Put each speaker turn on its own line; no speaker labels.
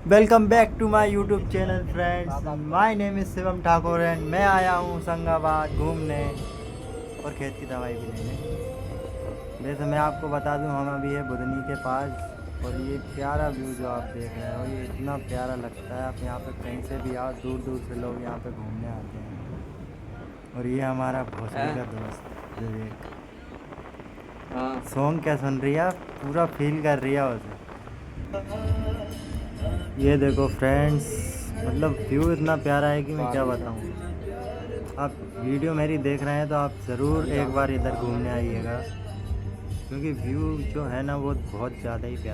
Welcome back to my YouTube channel friends. My name is Shivam Thakur and मैं आया हूँ होशंगाबाद घूमने और खेत की दवाई भी लेने। वैसे मैं आपको बता दूँ, हम अभी है बुधनी के पास और ये प्यारा व्यू जो आप देख रहे हो ये इतना प्यारा लगता है। आप यहाँ पे कहीं से भी आओ, दूर दूर से लोग यहाँ पे घूमने आते हैं। और ये हमारा भोसड़ी का दोस्त विवेक।
हाँ।
सॉन्ग क्या सुन रही है आप? पूरा फील कर रही है उसे। ये देखो फ्रेंड्स, मतलब व्यू इतना प्यारा है कि मैं क्या बताऊँ। आप वीडियो मेरी देख रहे हैं तो आप ज़रूर एक बार इधर घूमने आइएगा, क्योंकि व्यू जो है ना वो बहुत ज़्यादा ही प्यारा